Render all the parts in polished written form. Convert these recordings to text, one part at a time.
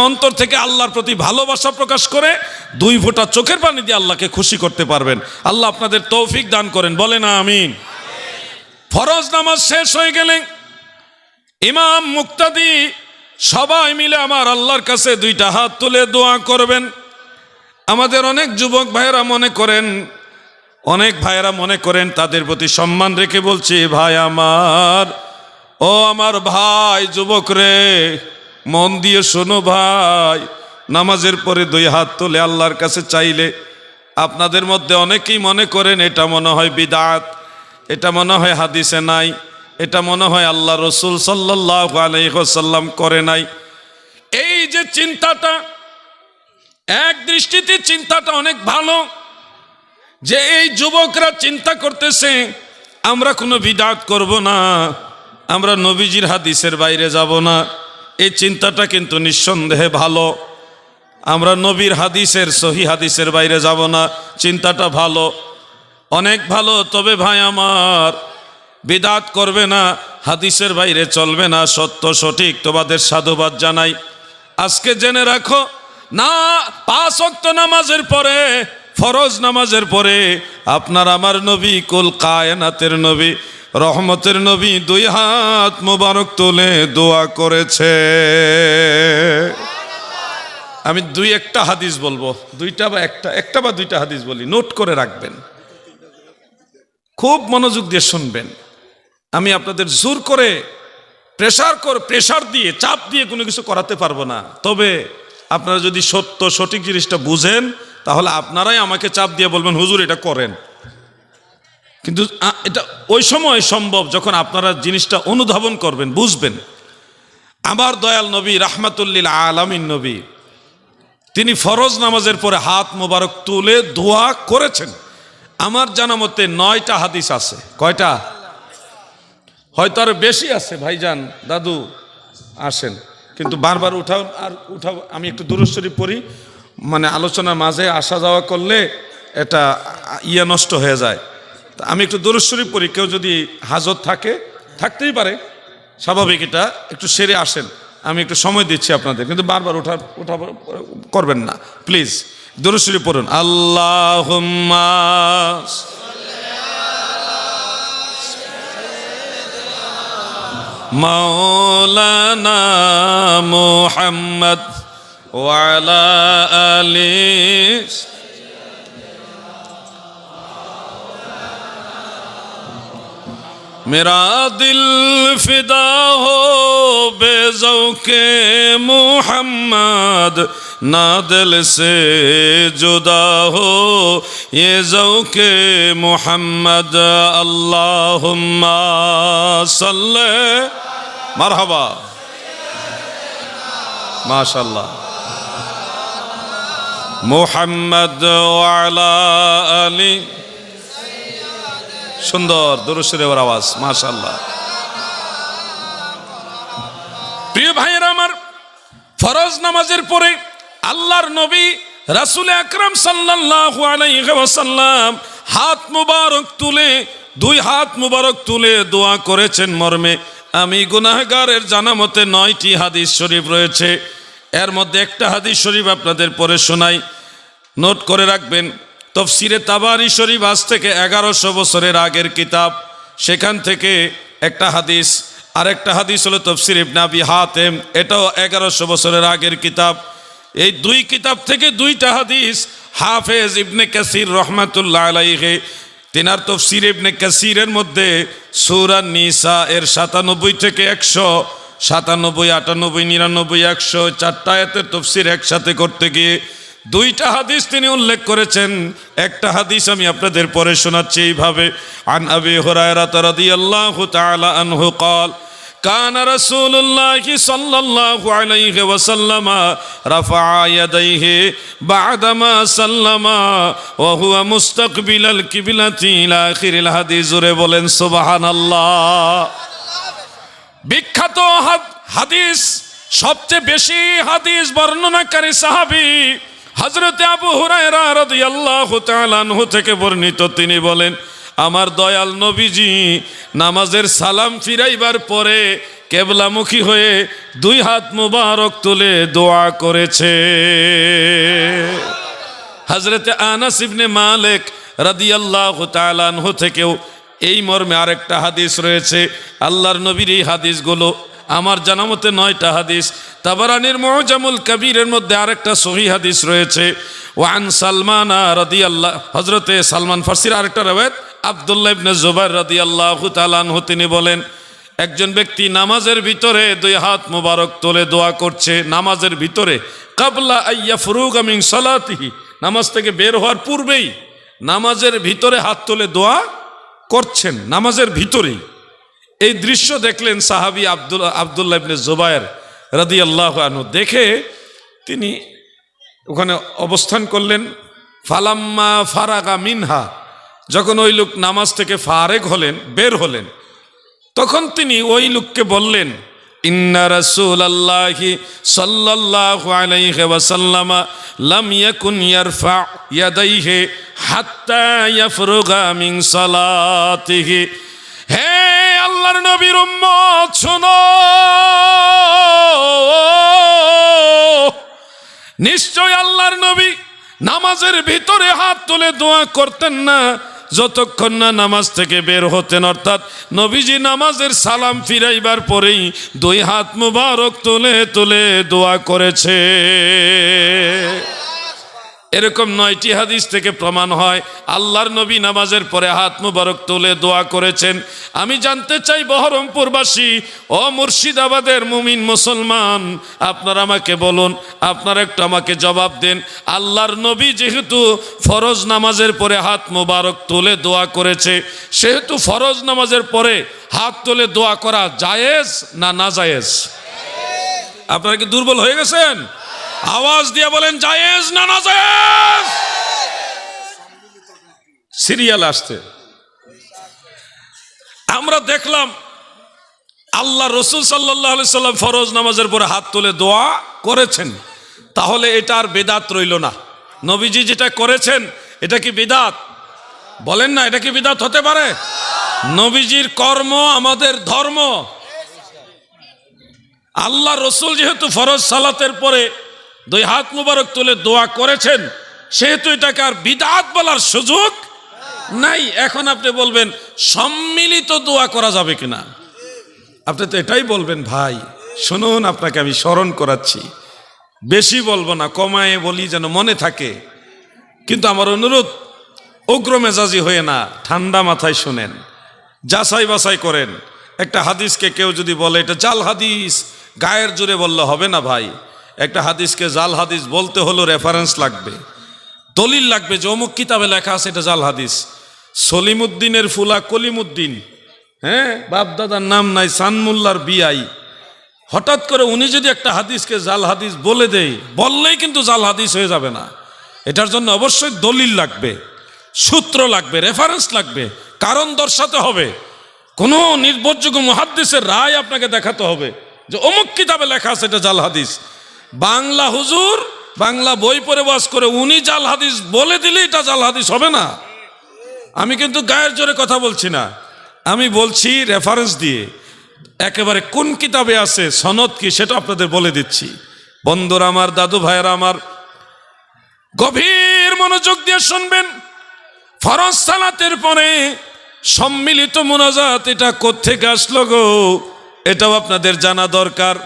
অন্তর থেকে আল্লাহর প্রতি ভালোবাসা প্রকাশ করে 2 ফোঁটা চোখের পানি দিয়ে আল্লাহকে খুশি করতে পারবেন। আল্লাহ আপনাদের তৌফিক দান করেন, বলেন আমিন। ফরজ নামাজ শেষ হয়ে গেলে ইমাম মুক্তাদি সবাই মিলে আমার আল্লাহর কাছে 2টা হাত তুলে দোয়া করবেন। আমাদের অনেক যুবক ভাইয়েরা মনে করেন তাদের প্রতি সম্মান রেখে বলছি, ভাই আমার, ও আমার ভাই যুবক রে, মন দিয়ে শোনো ভাই, নামাজের পরে 2 হাত তুলে আল্লাহর কাছে চাইলে আপনাদের মধ্যে অনেকেই মনে করেন এটা মনে হয় বিদআত, এটা মনে হয় হাদিসে নাই, এটা মনে হয় আল্লাহ রসুল সাল্লাল্লাহু আলাইহি ওয়াসাল্লাম করে নাই। এই যে চিন্তাটা, এক দৃষ্টিতে চিন্তাটা অনেক ভালো, যে এই যুবকরা চিন্তা করতেছে আমরা কোনো বিদআত করব না, আমরা নবীজির হাদিসের বাইরে যাব না। এই চিন্তাটা কিন্তু নিঃসন্দেহে ভালো। আমরা নবীর হাদিসের, সহি হাদিসের বাইরে যাব না, চিন্তাটা ভালো, অনেক ভালো। তবে ভাই আমার, বিদআত করবে না, হাদিসের বাইরে চলবে না, সত্য সঠিক তোমাদের সাধুবাদ জানাই। আজকে জেনে রাখো না, 5 ওয়াক্ত নামাজের পরে, ফরজ নামাজের পরে আপনার আমার নবী, কুল কায়নাতের নবী, রহমতের নবী 2 হাত মোবারক তুলে দোয়া করেছে। আমি 2-1টা হাদিস বলবো, 2টা বা একটা বা 2টা হাদিস বলি, নোট করে রাখবেন, খুব মনোযোগ দিয়ে শুনবেন। আমি আপনাদের জোর করে প্রেশার দিয়ে, চাপ দিয়ে কোনো কিছু করাতে পারবো না। তবে আপনারা যদি সত্য সঠিক জিনিসটা বুঝেন, তাহলে আপনারাই আমাকে চাপ দিয়ে বলবেন হুজুর এটা করেন। কিন্তু এটা ওই সময় সম্ভব যখন আপনারা জিনিসটা অনুধাবন করবেন, বুঝবেন। আমার দয়াল নবী, রাহমাতুল লিল আলামিন নবী, তিনি ফরজ নামাজের পরে হাত মোবারক তুলে দোয়া করেছেন। আমার জানা মতে 9টা হাদিস আছে। কয়টা? হয়তো আরো বেশি আছে। ভাইজান, দাদু আসেন, কিন্তু বারবার উঠাও আর উঠাও। আমি একটু দুরূদ শরীফ পড়ি, মানে আলোচনার মাঝে আসা যাওয়া করলে এটা নষ্ট হয়ে যায়। আমি একটু দুরূদ শরীফ পড়ি, কেউ যদি হাজত থাকতেই পারে, স্বাভাবিক, এটা একটু সেরে আসেন। আমি একটু সময় দিচ্ছি আপনাদের, কিন্তু বারবার উঠা করবেন না প্লিজ। দুরূদ শরীফ পড়ুন। আল্লাহুম্মা মাওলানা মুহাম্মদ ওয়া আলা আলিহি मेरा दिल फिदा हो बेज़ौक़े मुहम्मद, ना दिल से जुदा हो ये ज़ौक़े मुहम्मद। अल्लाहुम्मा सल्ले मरहबा, माशाअल्लाह, मुहम्मद व अला आली। সুন্দর দুরূদ শরীফের আওয়াজ, মাশাআল্লাহ। প্রিয় ভাইয়েরা আমার, ফরজ নামাজের পরে আল্লাহর নবী রাসূল আকরাম সাল্লাল্লাহু আলাইহি ওয়াসাল্লাম হাত মুবারক তুলে, 2 হাত মুবারক তুলে দোয়া করেছেন মর্মে আমি গুনাহগারের জানা মতে 9টি হাদিস শরীফ রয়েছে। এর মধ্যে একটা হাদিস শরীফ আপনাদের পড়ে শোনাই, নোট করে রাখবেন। তফসিরে তাবারি শরীফ আজ থেকে 1100 বছরের আগের কিতাব, সেখান থেকে একটা হাদিস। আরেকটা হাদিস হলো তফসির ইবনে আবি হাতেম, এটাও 1100 বছরের আগের কিতাব। এই 2 কিতাব থেকে 2টা হাদিস হাফেজ ইবনে কাসির রহমাতুল্লাহ আলাইহি তিনার তফসির ইবনে কাসিরের মধ্যে সূরা নিসা এর 97 থেকে 100, 97, 98, 99, 100 4টা আয়াতের তফসির একসাথে করতে গিয়ে 2টা হাদিস তিনি উল্লেখ করেছেন। একটা হাদিস আমি আপনাদের পরে শোনাচ্ছি এইভাবে। আন আবি হুরায়রা রাদিয়াল্লাহু তাআলা আনহু قال كان رسول الله صلى الله عليه وسلم رفع يديه بعدما سلم وهو مستقبل القبلة إلى آخر الحديث। বলেন সুবহানাল্লাহ। বিখ্যাত হাদিস, সবচেয়ে বেশি হাদিস বর্ণনাকারী সাহাবী হযরত আবু হুরায়রা রাদিয়াল্লাহু তাআলা আনহু থেকে বর্ণিত। তিনি বলেন, আমার দয়াল নবীজি নামাজের সালাম ফিরাইবার পরে কেবলামুখী হয়ে দুই হাত মুবারক তুলে দোয়া করেছে। হযরতে আনাস ইবনে মালিক রাদিয়াল্লাহু তাআলা আনহু থেকেও এই মর্মে আরেকটা হাদিস রয়েছে। আল্লাহর নবীর এই হাদিসগুলো আমার জানা মতে 9টা হাদিস। তাবারানির মুআজামুল কবিরের মধ্যে আরেকটা সহিহ হাদিস রয়েছে। ওয়ান সালমান রাদিয়াল্লাহু, হযরতে সালমান ফারসির আরেকটা riwayat আব্দুল্লাহ ইবনে জুবাইর রাদিয়াল্লাহু তাআলা আনহু তিনি বলেন, একজন ব্যক্তি নামাজের ভিতরে দুই হাত মুবারক তুলে দোয়া করছে, নামাজের ভিতরে কাবলা আইয়াফরুগা মিন সালাতিহি, নামাজ থেকে বের হওয়ার পূর্বেই নামাজের ভিতরে হাত তুলে দোয়া করছেন, নামাজের ভিতরেই। এই দৃশ্য দেখলেন সাহাবী আব্দুল্লাহ ইবনে জুবাইর রাদিয়াল্লাহু আনহু। দেখে তিনি ওখানে অবস্থান করলেন। ফালাম্মা ফারাগা মিনহা, যখন ওই লোক নামাজ থেকে ফারেগ হলেন, বের হলেন, তখন তিনি ওই লোককে বললেন, ইন্না রাসূলুল্লাহি সাল্লাল্লাহু আলাইহি ওয়াসাল্লাম লাম ইয়াকুন ইয়ারফা ইয়াদাইহি হাত্তা ইয়াফরুগা মিন সালাতিহি। হে আল্লাহর নবীর উম্মত শোনো, নিশ্চয় আল্লাহর নবী নামাজের ভিতরে হাত তুলে দোয়া করতেন না যতক্ষণ না নামাজ থেকে বের হতেন। অর্থাৎ নবীজি নামাজের সালাম ফিরাইবার পরেই দুই হাত মুবারক তুলে তুলে দোয়া করেছে। এরকম 9টি হাদিস থেকে প্রমাণ হয় আল্লাহর নবী নামাজের পরে হাত মুবারক তুলে দোয়া করেছেন। আমি জানতে চাই বহরমপুরবাসী ও মুর্শিদাবাদের মুমিন মুসলমান, আপনারা আমাকে বলুন, আপনারা একটু আমাকে জবাব দেন, আল্লাহর নবী যেহেতু ফরজ নামাজের পরে হাত মুবারক তুলে দোয়া করেছে, সেহেতু ফরজ নামাজের পরে হাত তুলে দোয়া করা জায়েজ না নাজায়েজ? আপনারা কি দুর্বল হয়ে গেছেন? আওয়াজ দিয়ে বলেন জায়েজ না নাজায়েজ। সিরিয়াল আসছে। আমরা দেখলাম আল্লাহ রসুল সাল্লাল্লাহু আলাইহি সাল্লাম ফরজ নামাজের পরে হাত তুলে দোয়া করেছেন, তাহলে এটা আর বিদআত রইল না। নবীজি যেটা করেছেন এটা কি বিদআত? বলেন না, এটা কি বিদআত হতে পারে? নবীজির কর্ম আমাদের ধর্ম। আল্লাহ রসুল যেহেতু ফরজ সালাতের পরে দুই হাত মুবারক তুলে দোয়া করেছেন, সেহেতু এটাকে আর বিদআত বলার সুযোগ নাই। এখন আপনি বলবেন সম্মিলিত দোয়া করা যাবে কিনা? আপনি তো এটাই বলবেন। ভাই শুনুন, আপনাকে আমি স্মরণ করাচ্ছি, বেশি বলবো না, কমায়ে বলি যেন মনে থাকে। কিন্তু আমার অনুরোধ, উগ্র মেজাজি হয়ে না, ঠান্ডা মাথায় শুনেন, যাচাই বাছাই করেন। একটা হাদিসকে কেউ যদি বলে এটা জাল হাদিস, গায়ের জোরে বললে হবে না ভাই। একটা হাদিসকে জাল হাদিস বলতে হলো রেফারেন্স লাগবে, দলিল লাগবে যে অমুক কিতাবে লেখা আছে এটা জাল হাদিস। সলিমুদ্দিনের ফুলা কলিমুদ্দিন, হ্যাঁ, বাপ দাদার নাম নাই, সানমুল্লার বিআই, হঠাৎ করে উনি যদি একটা হাদিসকে জাল হাদিস বলে দেয়, বললেই কিন্তু জাল হাদিস হয়ে যাবে না। এটার জন্য অবশ্যই দলিল লাগবে, সূত্র লাগবে, রেফারেন্স লাগবে, কারণ দর্শাতে হবে। কোনো নির্ভরযোগ্য মুহাদ্দিসের রায় আপনাকে দেখাতে হবে যে অমুক কিতাবে লেখা আছে এটা জাল হাদিস। বাংলা হুজুর বাংলা বই পড়ে বাস করে উনি জাল হাদিস বলে দিলে এটা জাল হাদিস হবে না। আমি কিন্তু গায়ের জোরে কথা বলছি না, আমি বলছি রেফারেন্স দিয়ে, একেবারে কোন কিতাবে আছে, সনদ কি, সেটা আপনাদের বলে দিচ্ছি। বন্ধুরা আমার, দাদু ভাইয়েরা আমার, গভীর মনোযোগ দিয়ে শুনবেন। ফরজ সালাতের পরে সম্মিলিত মুনাজাত এটা কোত্থেকে আসলো গো, এটাও আপনাদের জানা দরকার।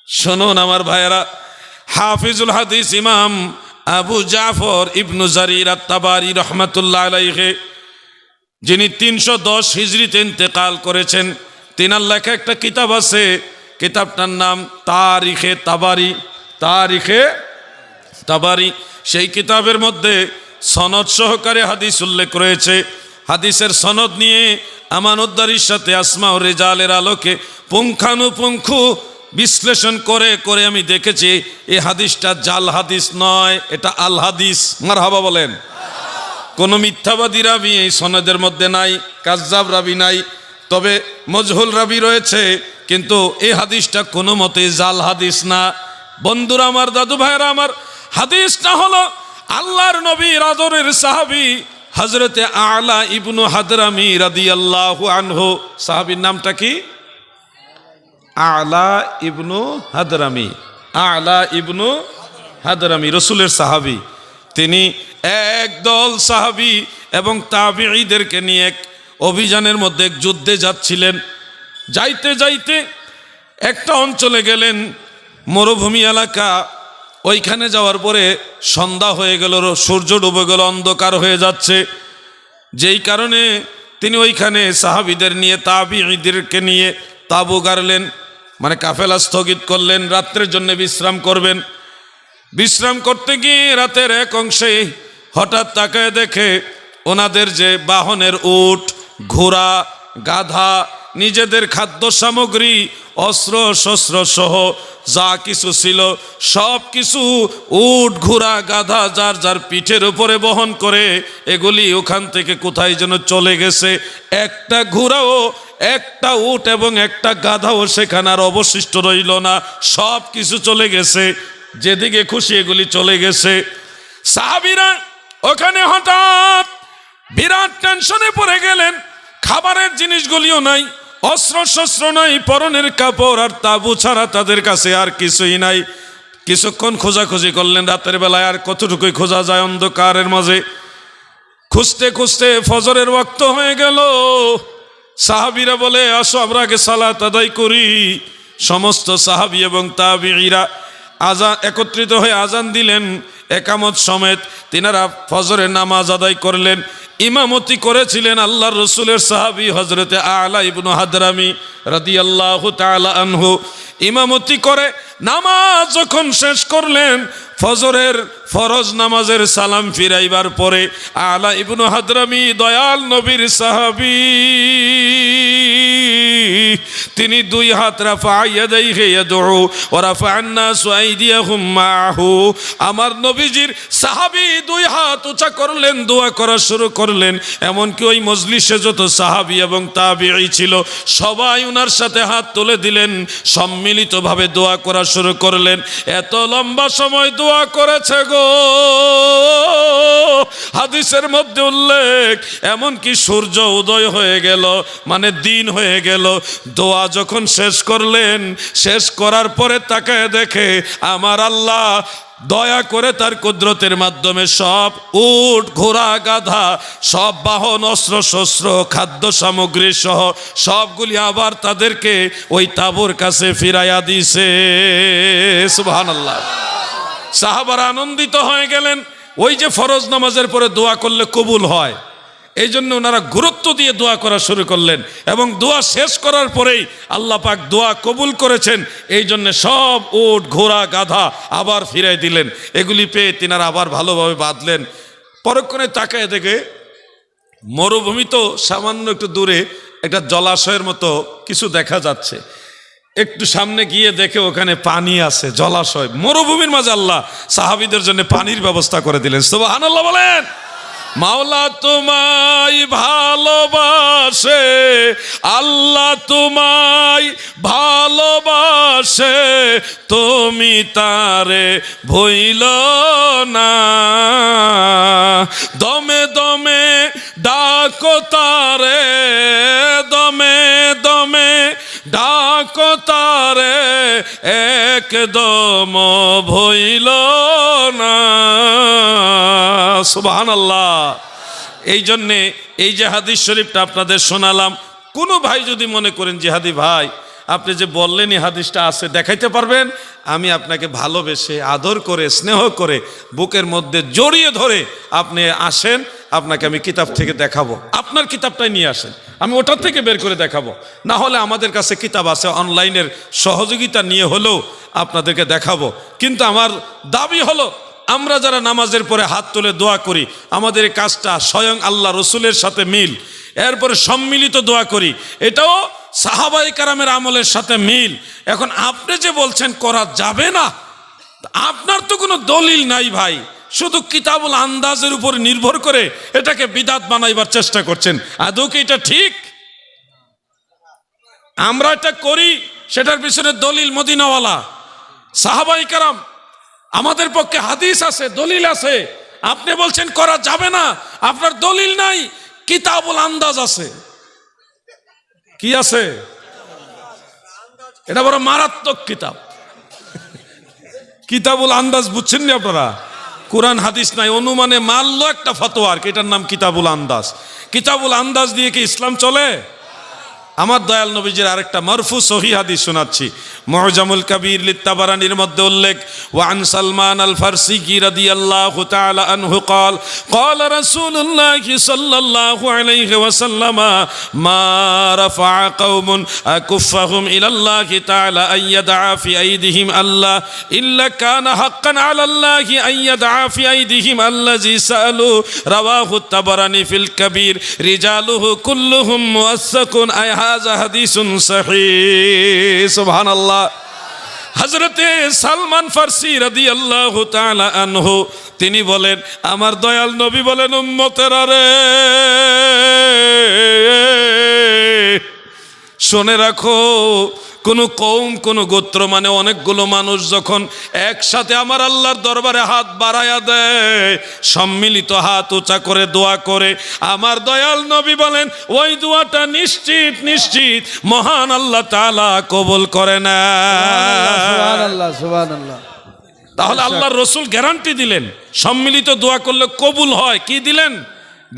শুনুন আমার ভাইয়েরা, হাফিজুল হাদিস ইমাম আবু জাফর ইবনু জারির আত-তাবারি রহমাতুল্লাহ আলাইহি, যিনি 310 হিজরিতে ইন্তেকাল করেছেন, তিনার লেখা একটা কিতাব আছে, কিতাবটার নাম তারিখে তাবারি। তারিখে তাবারি, সেই কিতাবের মধ্যে সনদ সহকারে হাদিস উল্লেখ রয়েছে। হাদিসের সনদ নিয়ে আমানতদারির সাথে আসমা ও রিজালের আলোকে পুঙ্খানুপুঙ্খ বিশ্লেষণ করে করে আমি দেখেছি এই হাদিসটা জাল হাদিস নয়, এটা আল হাদিস। মারহাবা বলেন। কোনো মিথ্যাবাদী রাবি এই সনদের মধ্যে নাই, কাজ্জাব রাবি নাই, তবে মজহুল রাবি রয়েছে, কিন্তু এই হাদিসটা কোনো মতে জাল হাদিস না। বন্ধুরা আমার, দাদু ভাইরা আমার, হাদিসটা হলো আল্লাহর নবীর আদরের সাহাবী হযরতে আলা ইবনু হাদরামি রাদিয়াল্লাহু আনহু। সাহাবীর নামটা কি? আলা ইবনু হাদরামি, আলা ইবনু হাদরামি রসুলের সাহাবী। তিনি একদল সাহাবী এবং তাবিঈদেরকে নিয়ে এক অভিযানের মধ্যে এক যুদ্ধে যাচ্ছিলেন। যাইতে যাইতে একটা অঞ্চলে গেলেন, মরুভূমি এলাকা। ওইখানে যাওয়ার পরে সন্ধ্যা হয়ে গেল, সূর্য ডুবে গেল, অন্ধকার হয়ে যাচ্ছে। যেই কারণে তিনি ওইখানে সাহাবীদের নিয়ে, তাবিঈদেরকে নিয়ে তাঁবু গাড়লেন, মানে কাফেলা স্থগিত করলেন, রাত্রের জন্য বিশ্রাম করবেন। বিশ্রাম করতে গিয়ে রাতের এক অংশে হঠাৎ তাকায় দেখে ওনাদের যে বাহনের উট, ঘোড়া, গাধা, নিজেদের খাদ্য সামগ্রী, অস্ত্র শস্ত্র সহ যা কিছু ছিল সব কিছু উট, ঘোড়া, গাধা যার যার পিঠের উপরে বহন করে এগুলি ওখান থেকে কোথায় যেন চলে গেছে। একটা ঘোড়াও, একটা উট এবং একটা গাধাও সেখানে আর অবশিষ্ট রইল না, সব কিছু চলে গেছে। যেদিকে খুশি এগুলি চলে গেছে। সাহাবীরা ওখানে হঠাৎ বিরাট টেনশনে পড়ে গেলেন। খাবারের জিনিসগুলিও নাই, অস্ত্র শস্ত্র নাই, পরনের কাপড় আর তাঁবু ছাড়া তাদের কাছে আর কিছুই নাই। কিছুক্ষণ খোঁজাখুঁজি করলেন, রাতের বেলায় আর কতটুকুই খোঁজা যায় অন্ধকারের মাঝে। খুঁজতে খুঁজতে ফজরের ওয়াক্ত হয়ে গেল। সাহাবীরা বলে, আসো আমরা আগে সালাত আদায় করি। সমস্ত সাহাবী এবং তাবিঈরা আজান একত্রিত হয়ে আজান দিলেন, একামত সমেত তিনারা ফজরের নামাজ আদায় করলেন। ইমামতি করেছিলেন আল্লাহর রসুলের সাহাবী হযরতে আলা ইবনু হাদরামি রাদিয়াল্লাহু তাআলা আনহু। ইমামতি করে নামাজ যখন শেষ করলেন, ফজরের ফরজ নামাজের সালাম ফিরাইবার পরে আলা ইবনু হাদরামি দয়াল নবীর সাহাবী, তিনি দুই হাত রাফা ইয়াদাইহি ইয়াদউ ওয়া রাফা'আন নাসু আইদিয়াহুম মা'হু। আমার নবীজির সাহাবী দুই হাত উঁচা করলেন, দোয়া করা শুরু করলেন। এমনকি ওই মজলিসে যত সাহাবী এবং তাবিঈ ছিল সবাই উনার সাথে হাত তুলে দিলেন, সম্মিলিতভাবে দোয়া করা শুরু করলেন। এত লম্বা সময় দোয়া করেছে গো, হাদিসের মধ্যে উল্লেখ, এমনকি সূর্য উদয় হয়ে গেল, মানে দিন হয়ে গেল। দোয়া যখন শেষ করলেন, শেষ করার পরে তাকায় দেখে আমার আল্লাহ দয়া করে তার কুদরতের মাধ্যমে সব উট, ঘোড়া, গাধা, সব বাহন, অস্ত্র শস্ত্র, খাদ্য সামগ্রী সহ সবগুলি আবার তাদেরকে ওই তাঁবুর কাছে ফিরাইয়া দিছে। সুবহানাল্লাহ। সাহাবারা আনন্দিত হয়ে গেলেন। ওই যে ফরজ নামাজের পরে দোয়া করলে কবুল হয়, এই জন্য ওনারা গুরুত্ব দিয়ে দোয়া করা শুরু করলেন এবং দোয়া শেষ করার পরেই আল্লাহ পাক দোয়া কবুল করেছেন। এই জন্য সব উট, ঘোড়া, গাধা আবার ফিরাই দিলেন। এগুলি পেয়ে তিনারা আবার ভালোভাবে বাঁধলেন। পরক্ষণে তাকায় দেখে মরুভূমি তো সামান্য একটু দূরে একটা জলাশয়ের মতো কিছু দেখা যাচ্ছে। একটু সামনে গিয়ে দেখে ওখানে পানি আছে, জলাশয়। মরুভূমির মাঝে আল্লাহ সাহাবীদের জন্য পানির ব্যবস্থা করে দিলেন। সুবহানাল্লাহ বলেন। মাওলা তোমায় ভালোবাসে, আল্লাহ তোমায় ভালোবাসে, তুমি তারে ভুইল না। দমে দমে ডাকো তারে, দমে দমে ডাকো তারে, একদম ভুইল না। সুবহানাল্লাহ। এই জন্যে এই যে হাদিস শরীফটা আপনাদের শোনালাম, কোনো ভাই যদি মনে করেন জিহাদি ভাই আপনি যে বললেন এই হাদিসটা আছে, দেখাইতে পারবেন? আমি আপনাকে ভালোবেসে, আদর করে, স্নেহ করে, বুকের মধ্যে জড়িয়ে ধরে আপনি আসেন, আপনাকে আমি কিতাব থেকে দেখাবো। আপনার কিতাবটাই নিয়ে আসেন, আমি ওটার থেকে বের করে দেখাবো। না হলে আমাদের কাছে কিতাব আছে, অনলাইনের সহযোগিতা নিয়ে হলেও আপনাদেরকে দেখাবো। কিন্তু আমার দাবি হলো, আমরা যারা নামাজের পরে হাত তুলে দোয়া করি, আমাদের এই কাজটা স্বয়ং আল্লাহ রসুলের সাথে মিল। এরপরে সম্মিলিত দোয়া করি, এটাও সাহাবায়ে কেরামের আমলের সাথে মিল। এখন আপনি যে বলছেন করা যাবে না, আপনার তো কোনো দলিল নাই ভাই, শুধু কিতাবুল আন্দাজের উপর নির্ভর করে এটাকে বিদআত বানাইবার চেষ্টা করছেন। আদৌ কি এটা ঠিক? আমরা এটা করি, সেটার পিছনে দলিল মদিনাওয়ালা, সাহাবায়ে কেরাম, আমাদের পক্ষে হাদিস আছে, দলিল আছে। আপনি বলছেন করা যাবে না, আপনার দলিল নাই, কিতাবুল আন্দাজ আছে। কি আছে? এটা বড় মারাত্মক কিতাব। কিতাবুল আন্দাজ বুঝছেন না আপনারা? কোরআন হাদিস নাই, অনুমানে মানলো একটা ফতোয়া, আর কি, এটার নাম কিতাবুল আন্দাজ। কিতাবুল আন্দাজ দিয়ে কি ইসলাম চলে? আমার দয়াল নবীজির আরেকটা মারফু সহিহ হাদিস শোনাচ্ছি। মুআজামুল কাবীর লিত-তাবারানির মধ্যে উল্লেখ, ওয়া আন সালমান আল ফারসি রাদিয়াল্লাহু তাআলা আনহু قال قال رسول الله صلى الله عليه وسلم ما رفع قوم اكفهم الى الله تعالى ان يدعى في ايديهم الله الا كان حقا على الله ان يدعى في ايديهم الذي سالوا رواه الطبراني في الكبير رجاله كلهم موثقون اي هذا حديث صحيح سبحان الله। হযরতে সালমান ফারসি রাদিয়াল্লাহু তাআলা আনহু তিনি বলেন, আমার দয়াল নবী বলেন, উম্মতেরা রে, শুনে রাখো, কোন কওম, কোন গোত্র, মানে অনেকগুলো মানুষ যখন একসাথে আমার আল্লাহর দরবারে হাত বাড়ায়া দেয়, সম্মিলিত হাত উঁচা করে দোয়া করে, আমার দয়াল নবী বলেন ওই দোয়াটা নিশ্চিত নিশ্চিত মহান আল্লাহ তাআলা কবুল করে না। সুবহানাল্লাহ সুবহানাল্লাহ। তাহলে আল্লাহর রাসূল গ্যারান্টি দিলেন সম্মিলিত দোয়া করলে কবুল হয়। কি দিলেন?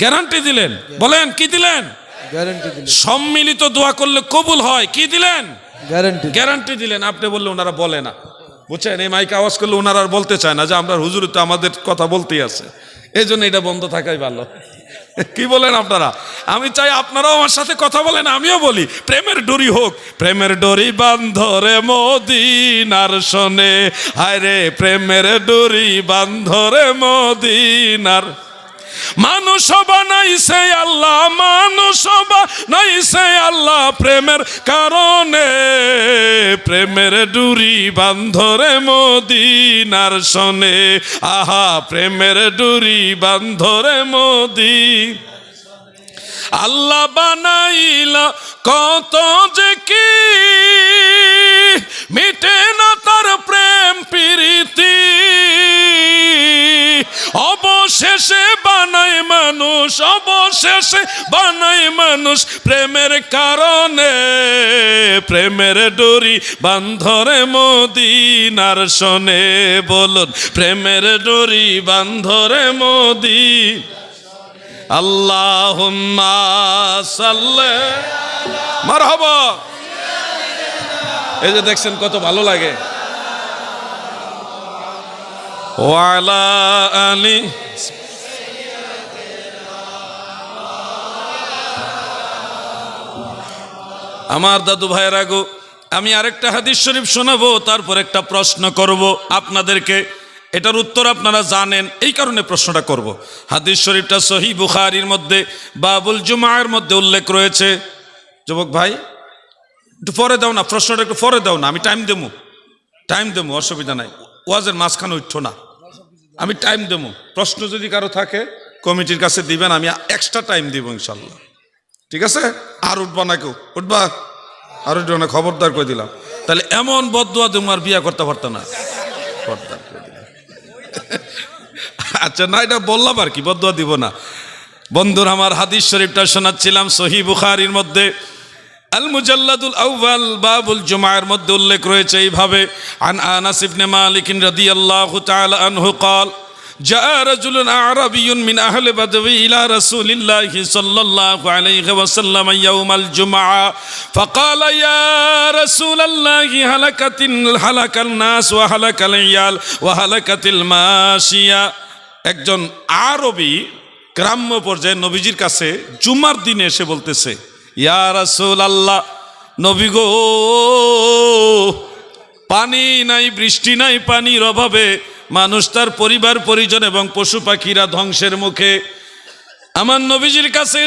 গ্যারান্টি দিলেন। বলেন কি দিলেন? গ্যারান্টি দিলেন। সম্মিলিত দোয়া করলে কবুল হয়। কি দিলেন? গ্যারান্টি দিলেন। আপনি বললে ওনারা বলে না, বুঝছেন? এই মাইকে আওয়াজ করলে ওনারা আর বলতে চায় না যে আমরা হুজুর তো আমাদের কথা বলতেই আছে, এই জন্য এটা বন্ধ থাকাই ভালো। কি বলেন আপনারা? আমি চাই আপনারাও আমার সাথে কথা বলেন, আমিও বলি, প্রেমের ডোরি হোক, প্রেমের ডোরি বান্ধরে মদিনার শোনে, হায় রে প্রেমের ডোরি বান্ধরে মদিনার। মানুষ বানাইছে আল্লাহ, মানুষ বানাইছে আল্লাহ প্রেমের কারণে, প্রেমের ডুরি বান্ধরে মদিনার শোনে, আহা প্রেমের ডুরি বান্ধরে মদি। আল্লাহ বানাইলা কত যে কি, মিটে না তার প্রেম প্রীতি, অবশেষে বানায় মানুষ, অবশেষে বানায় মানুষ প্রেমের কারণে, প্রেমের ডোরি বান্ধরে মদিনার শোনে। বলুন প্রেমের ডোরি বান্ধরে মদি। আল্লাহুম্মা সাল্লি মারহাবা। এই যে দেখছেন কত ভালো লাগে। ওয়ালা আলি। আমার দাদু ভাইয়েরা গো, আমি আরেকটা হাদিস শরীফ শোনাবো, তারপর একটা প্রশ্ন করব আপনাদেরকে। এটার উত্তর আপনারা জানেন, এই কারণে প্রশ্নটা করব। হাদিস শরীফটা সহিহ বুখারীর মধ্যে বাবুল জুমার মধ্যে উল্লেখ রয়েছে। যুবক ভাই একটু পরে দাও না, প্রশ্নটা একটু পরে দাও না, আমি টাইম দেবো, অসুবিধা নাই। ওয়াজের মাঝখানে উঠো না, আমি টাইম দেবো। প্রশ্ন যদি কারো থাকে কমিটির কাছে দিবেন, আমি এক্সট্রা টাইম দিব ইনশাল্লাহ, ঠিক আছে? আর উঠবা না কেউ, উঠবা আর উঠবা না, খবরদার করে দিলাম। তাহলে এমন বদদুয়া দেবো আর বিয়া করতে পারতো না, খবরদার করে দিলাম। আচ্ছা না, এটা বললাম আর কি, বদদুয়া দিব না। বন্ধুর আমার হাদিস শরীফটা শোনাচ্ছিলাম সহিহ বুখারীর মধ্যে আল মুজাল্লাদুল আউয়াল বাবুল জুমার মধ্যে উল্লেখ রয়েছে এইভাবে, আন আনাস ইবনে মালিক রাদিয়াল্লাহু তাআলা আনহু قال جاء رجل أعرابي من أهل بدو إلى رسول الله صلى الله عليه وسلم يوم الجمعة فقال يا رسول الله هلك الناس وهلك العيال وهلكت الماشية। একজন আরবি গ্রাম্য পর্যায়ে নবীজির কাছে জুমার দিনে এসে বলতেছে, ইয়া রাসূলুল্লাহ, নবী গো, পানি নাই, বৃষ্টি নাই, পানির অভাবে মানুষ তার পরিবার পরিজন এবং পশু পাখিরা ধ্বংসের মুখে। আমার নবীজির কাছে